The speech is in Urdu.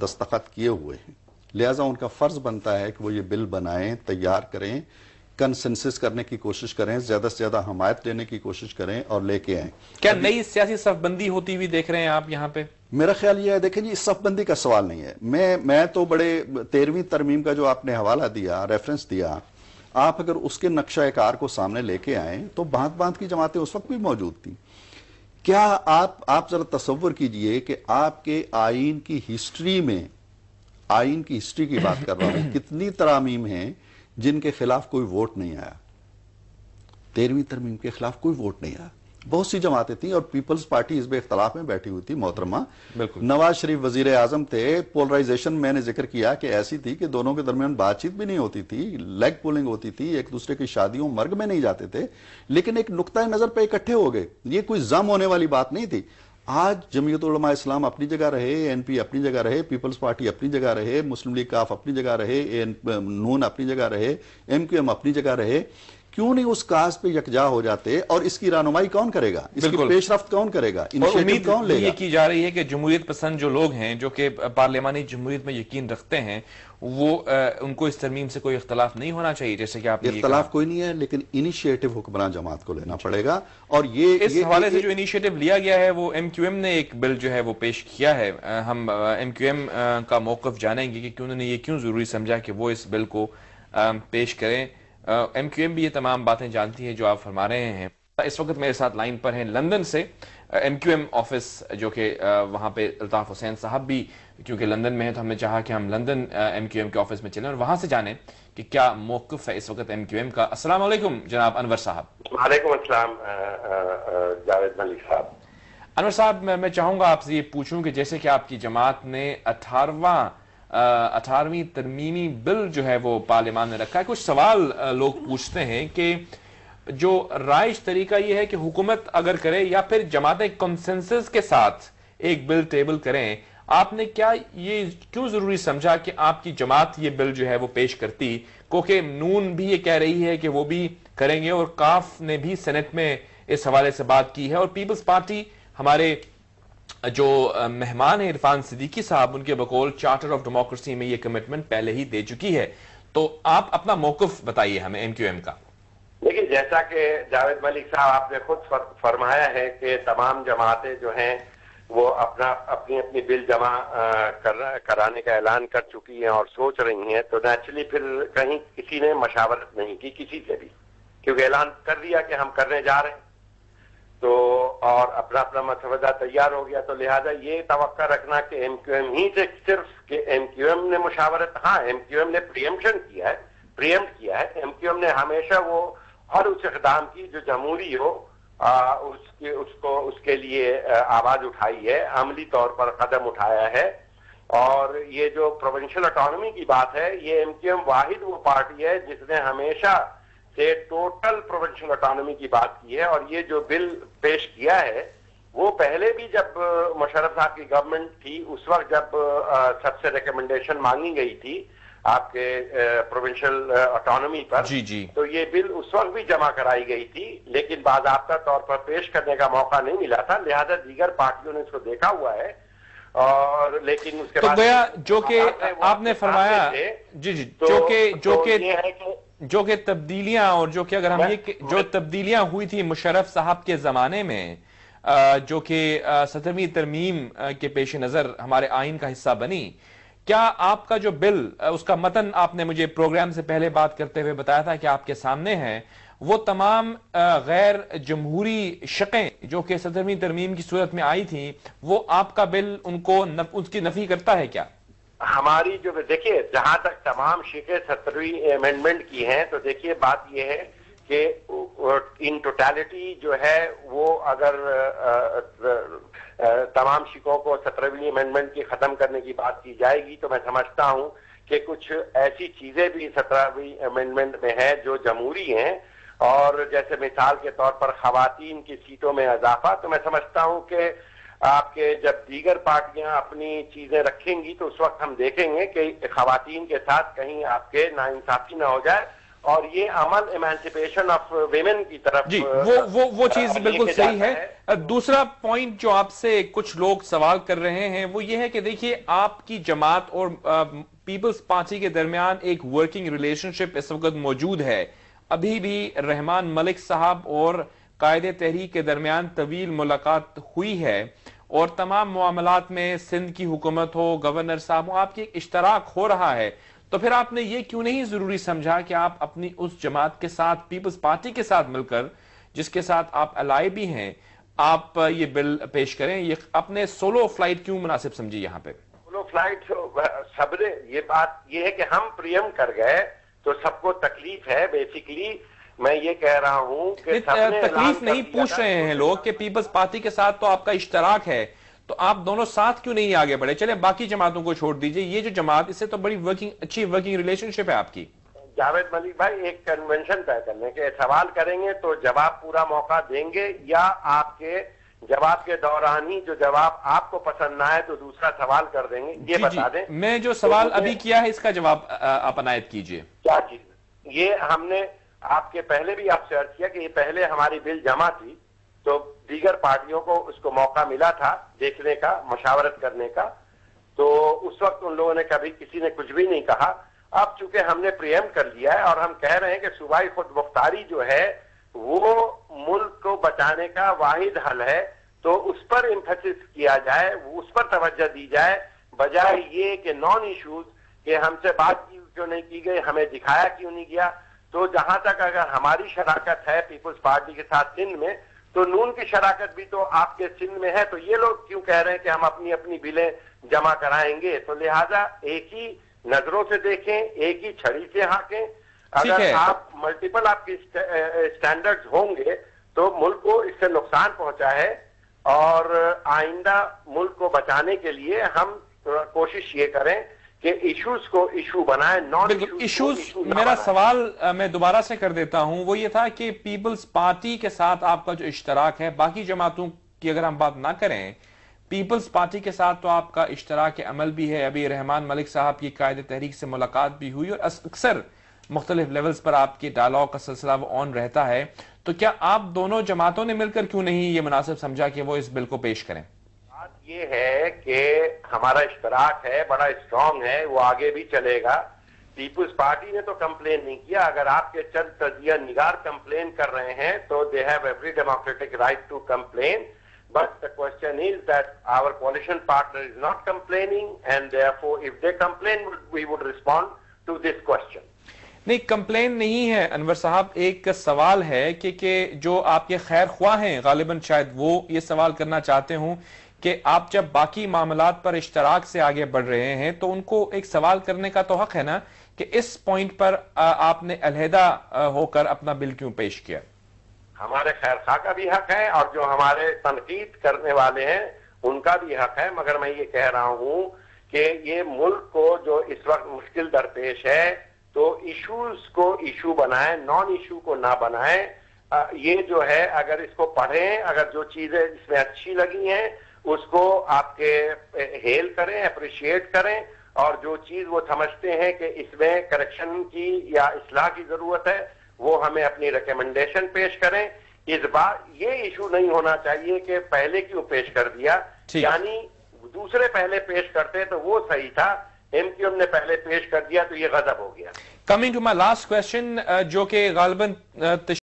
دستخط کیے ہوئے ہیں، لہٰذا ان کا فرض بنتا ہے کہ وہ یہ بل بنائیں، تیار کریں، کنسنسس کرنے کی کوشش کریں، زیادہ سے زیادہ حمایت لینے کی کوشش کریں اور لے کے آئیں۔ کیا نئی سیاسی صف بندی ہوتی ہوئی دیکھ رہے ہیں آپ یہاں پہ؟ میرا خیال یہ ہے، دیکھیں جی، صف بندی کا سوال نہیں ہے۔ میں تو بڑے 13ویں ترمیم کا جو آپ نے حوالہ دیا، ریفرنس دیا، آپ اگر اس کے نقشہ کار کو سامنے لے کے آئیں تو بھانت بھانت کی جماعتیں اس وقت بھی موجود تھیں۔ کیا آپ ذرا تصور کیجئے کہ آپ کے آئین کی ہسٹری میں، آئین کی ہسٹری کی بات کر رہا ہوں، کتنی ترامیم ہیں جن کے خلاف کوئی ووٹ نہیں آیا؟ 13ویں ترمیم کے خلاف کوئی ووٹ نہیں آیا۔ بہت سی جماعتیں تھیں اور پیپلز پارٹی اس بے اختلاف میں بیٹھی ہوئی تھی محترمہ۔ نواز شریف وزیر اعظم تھے، پولرائزیشن میں نے ذکر کیا کہ ایسی تھی کہ دونوں کے درمیان بات چیت بھی نہیں ہوتی تھی، لیگ پولنگ ہوتی تھی، ایک دوسرے کی شادیوں مرگ میں نہیں جاتے تھے، لیکن ایک نقطۂ نظر پہ اکٹھے ہو گئے۔ یہ کوئی ضم ہونے والی بات نہیں تھی۔ آج جمعیت علماء اسلام اپنی جگہ رہے، این پی اپنی جگہ رہے، پیپلز پارٹی اپنی جگہ رہے، مسلم لیگ کاف اپنی جگہ رہے، نون اپنی جگہ رہے، ایم کیو ایم اپنی جگہ رہے، کیوں نہیں اس کاز پہ یکجا ہو جاتے؟ اور اس کی رہنمائی کون کرے گا؟ اس کی پیش رفت کون کرے گا؟ امید کون لے گا؟ یہ کی جا رہی ہے کہ جمہوریت پسند جو لوگ ہیں، جو کہ پارلیمانی جمہوریت میں یقین رکھتے ہیں، وہ ان کو اس ترمیم سے کوئی اختلاف نہیں ہونا چاہیے، جیسے کہ آپ نے اختلاف کوئی نہیں ہے، لیکن انیشیٹو حکمران جماعت کو لینا پڑے گا۔ اور یہ اس حوالے سے جو انیشیٹو لیا گیا ہے، وہ ایم کیو ایم نے ایک بل جو ہے وہ پیش کیا ہے۔ ہم ایم کیو ایم کا موقف جانیں گے کہ انہوں نے یہ کیوں ضروری سمجھا کہ وہ اس بل کو پیش کریں۔ ایم کیو ایم بھی یہ تمام باتیں جانتی ہے جو آپ فرما رہے ہیں۔ اس وقت میرے ساتھ لائن پر ہیں لندن سے ایم کیو ایم آفس، جو کہ وہاں پہ الطاف حسین صاحب بھی کیونکہ لندن میں ہیں تو ہم نے چاہا کہ ہم لندن ایم کیو ایم کے آفس میں چلیں اور وہاں سے جانیں کہ کیا موقف ہے اس وقت ایم کیو ایم کا۔ السلام علیکم جناب انور صاحب۔ وعلیکم السلام جاوید ملک صاحب۔ انور صاحب، میں چاہوں گا آپ سے یہ پوچھوں کہ جیسے کہ آپ کی جماعت نے 18ویں ترمیمی بل جو ہے وہ پارلیمان میں رکھا ہے، کچھ سوال لوگ پوچھتے ہیں کہ جو رائج طریقہ یہ ہے کہ حکومت اگر کرے یا پھر جماعتیں کنسنسس کے ساتھ ایک بل ٹیبل کریں، آپ نے کیا یہ کیوں ضروری سمجھا کہ آپ کی جماعت یہ بل جو ہے وہ پیش کرتی؟ کیونکہ نون بھی یہ کہہ رہی ہے کہ وہ بھی کریں گے اور کاف نے بھی سینٹ میں اس حوالے سے بات کی ہے، اور پیپلز پارٹی ہمارے جو مہمان ہیں عرفان صدیقی صاحب، ان کے بقول چارٹر آف ڈیموکریسی میں یہ کمٹمنٹ پہلے ہی دے چکی ہے۔ تو آپ اپنا موقف بتائیے ہمیں ایم کیو ایم کا۔ لیکن جیسا کہ جاوید ملک صاحب آپ نے خود فرمایا ہے کہ تمام جماعتیں جو ہیں وہ اپنی بل جمع کرانے کا اعلان کر چکی ہیں اور سوچ رہی ہیں، تو نیچرلی پھر کہیں کسی نے مشاورت نہیں کی کسی سے بھی، کیونکہ اعلان کر دیا کہ ہم کرنے جا رہے ہیں تو اور اپنا مسودہ تیار ہو گیا، تو لہٰذا یہ توقع رکھنا کہ ایم کیو ایم ہی سے صرف کہ ایم کیو ایم نے مشاورت، ہاں ایم کیو ایم نے پریمپٹ کیا ہے، ایم کیو ایم نے ہمیشہ وہ ہر اس اقدام کی جو جمہوری ہو اس کے لیے آواز اٹھائی ہے، عملی طور پر قدم اٹھایا ہے۔ اور یہ جو پروونشل اٹانومی کی بات ہے، یہ ایم کیو ایم واحد وہ پارٹی ہے جس نے ہمیشہ سے ٹوٹل پروونشل اٹانومی کی بات کی ہے، اور یہ جو بل پیش کیا ہے وہ پہلے بھی جب مشرف صاحب کی گورنمنٹ تھی اس وقت جب سب سے ریکمنڈیشن مانگی گئی تھی آپ کے پروونشل اٹانومی پر، تو یہ بل اس وقت بھی جمع کرائی گئی تھی، لیکن باضابطہ طور پر پیش کرنے کا موقع نہیں ملا تھا، لہذا دیگر پارٹیوں نے اس کو دیکھا ہوا ہے۔ اور لیکن اس کے بعد جو کہ آپ نے فرمایا جو کہ تبدیلیاں، اور جو کہ اگر ہم جو تبدیلیاں ہوئی تھی مشرف صاحب کے زمانے میں، جو کہ 17ویں ترمیم کے پیش نظر ہمارے آئین کا حصہ بنی، کیا آپ کا جو بل، اس کا متن آپ نے مجھے پروگرام سے پہلے بات کرتے ہوئے بتایا تھا کہ آپ کے سامنے ہیں، وہ تمام غیر جمہوری شقیں جو کہ 17ویں ترمیم کی صورت میں آئی تھیں، وہ آپ کا بل ان کی نفی کرتا ہے کیا؟ ہماری جو دیکھیے، جہاں تک تمام شقیں 17ویں امینڈمنٹ کی ہیں، تو دیکھیے بات یہ ہے کہ ان ٹوٹالٹی جو ہے وہ اگر تمام شقوں کو 17ویں امینڈمنٹ کی ختم کرنے کی بات کی جائے گی تو میں سمجھتا ہوں کہ کچھ ایسی چیزیں بھی 17ویں امینڈمنٹ میں ہیں جو جمہوری ہیں، اور جیسے مثال کے طور پر خواتین کی سیٹوں میں اضافہ، تو میں سمجھتا ہوں کہ آپ کے جب دیگر پارٹیاں اپنی چیزیں رکھیں گی تو اس وقت ہم دیکھیں گے کہ خواتین کے ساتھ کہیں آپ کے ناانصافی نہ ہو جائے، اور یہ عمل ایمانسپیشن آف ویمن کی طرف جی وہ چیز بالکل صحیح ہے. دوسرا پوائنٹ جو آپ سے کچھ لوگ سوال کر رہے ہیں وہ یہ ہے کہ دیکھیے آپ کی جماعت اور پیپلز پارٹی کے درمیان ایک ورکنگ ریلیشن شپ اس وقت موجود ہے. ابھی بھی رحمان ملک صاحب اور قائد تحریک کے درمیان طویل ملاقات ہوئی ہے اور تمام معاملات میں سندھ کی حکومت ہو گورنر صاحب ہو آپ کی ایک اشتراک ہو رہا ہے. تو پھر آپ نے یہ کیوں نہیں ضروری سمجھا کہ آپ اپنی اس جماعت کے ساتھ پیپلز پارٹی کے ساتھ مل کر جس کے ساتھ آپ الائی بھی ہیں آپ یہ بل پیش کریں؟ یہ اپنے سولو فلائٹ کیوں مناسب سمجھی یہاں پہ؟ سولو فلائٹ صبر یہ بات یہ ہے کہ ہم پریم کر گئے تو سب کو تکلیف ہے. بیسیکلی میں یہ کہہ رہا ہوں کہ تکلیف نہیں پوچھ رہے ہیں لوگ کہ پیپلز پارٹی کے ساتھ تو آپ کا اشتراک ہے تو آپ دونوں ساتھ کیوں نہیں آگے بڑھے؟ چلیں باقی جماعتوں کو چھوڑ دیجئے, یہ جو جماعت اس سے تو بڑی اچھی ورکنگ ریلیشن شپ ہے آپ کی. جاوید ملک بھائی ایک کنونشن طے کرنے کے سوال کریں گے تو جواب پورا موقع دیں گے یا آپ کے جواب کے دوران ہی جو جواب آپ کو پسند نہ آئے تو دوسرا سوال کر دیں گے؟ یہ بتا دیں. میں جو سوال ابھی کیا ہے اس کا جواب آپ عنایت کیجئے. کیا چیز؟ یہ ہم نے آپ کے پہلے بھی آپ سے عرض کیا کہ یہ پہلے ہماری بل جمع تھی تو دیگر پارٹیوں کو اس کو موقع ملا تھا دیکھنے کا مشاورت کرنے کا تو اس وقت ان لوگوں نے کبھی کسی نے کچھ بھی نہیں کہا. اب چونکہ ہم نے پریم کر لیا ہے اور ہم کہہ رہے ہیں کہ صوبائی خود مختاری جو ہے وہ ملک کو بچانے کا واحد حل ہے تو اس پر ایمفیسس کیا جائے, اس پر توجہ دی جائے بجائے یہ کہ نان ایشوز کہ ہم سے بات کیوں نہیں کی گئی, ہمیں دکھایا کیوں نہیں گیا. تو جہاں تک اگر ہماری شراکت ہے پیپلز پارٹی کے ساتھ سندھ میں تو نون کی شراکت بھی تو آپ کے سندھ میں ہے, تو یہ لوگ کیوں کہہ رہے ہیں کہ ہم اپنی اپنی بلیں جمع کرائیں گے؟ تو لہٰذا ایک ہی نظروں سے دیکھیں, ایک ہی چھڑی سے ہانکیں. اگر آپ ملٹیپل آپ کی سٹینڈرڈز ہوں گے تو ملک کو اس سے نقصان پہنچا ہے اور آئندہ ملک کو بچانے کے لیے ہم کوشش یہ کریں کہ ایشوز کو ایشو بنائیں, نان ایشوز. میرا سوال میں دوبارہ سے کر دیتا ہوں, وہ یہ تھا کہ پیپلز پارٹی کے ساتھ آپ کا جو اشتراک ہے, باقی جماعتوں کی اگر ہم بات نہ کریں, پیپلز پارٹی کے ساتھ تو آپ کا اشتراک عمل بھی ہے. ابھی رحمان ملک صاحب کی قائد تحریک سے ملاقات بھی ہوئی اور اکثر مختلف لیولز پر آپ کی ڈائلاگ کا سلسلہ وہ آن رہتا ہے. تو کیا آپ دونوں جماعتوں نے مل کر کیوں نہیں یہ مناسب سمجھا کہ وہ اس بل کو پیش کریں؟ بات یہ ہے کہ ہمارا اشتراک ہے بڑا اسٹرانگ ہے, وہ آگے بھی چلے گا. پیپلز پارٹی نے تو کمپلین نہیں کیا. اگر آپ کے چند تجزیہ نگار کمپلین کر رہے ہیں تو they have every democratic right to complain. But the question is that our coalition partner is not complaining and therefore if they complain we would respond to this question. نہیں کمپلین نہیں ہے انور صاحب, ایک سوال ہے کہ جو آپ کے خیر خواہ ہیں غالباً شاید وہ یہ سوال کرنا چاہتے ہوں کہ آپ جب باقی معاملات پر اشتراک سے آگے بڑھ رہے ہیں تو ان کو ایک سوال کرنے کا تو حق ہے نا کہ اس پوائنٹ پر آپ نے علیحدہ ہو کر اپنا بل کیوں پیش کیا؟ ہمارے خیر خواہ کا بھی حق ہے اور جو ہمارے تنقید کرنے والے ہیں ان کا بھی حق ہے, مگر میں یہ کہہ رہا ہوں کہ یہ ملک کو جو اس وقت مشکل درپیش ہے تو ایشوز کو ایشو بنائیں, نان ایشو کو نہ بنائیں. یہ جو ہے اگر اس کو پڑھیں, اگر جو چیزیں اس میں اچھی لگی ہیں اس کو آپ کے ہیل کریں, اپریشیٹ کریں, اور جو چیز وہ سمجھتے ہیں کہ اس میں کریکشن کی یا اصلاح کی ضرورت ہے وہ ہمیں اپنی ریکمنڈیشن پیش کریں. اس بار یہ ایشو نہیں ہونا چاہیے کہ پہلے کیوں پیش کر دیا, یعنی دوسرے پہلے پیش کرتے تو وہ صحیح تھا, ایم کیو ایم نے پہلے پیش کر دیا تو یہ غضب ہو گیا. Coming to my last question جو کہ غالباً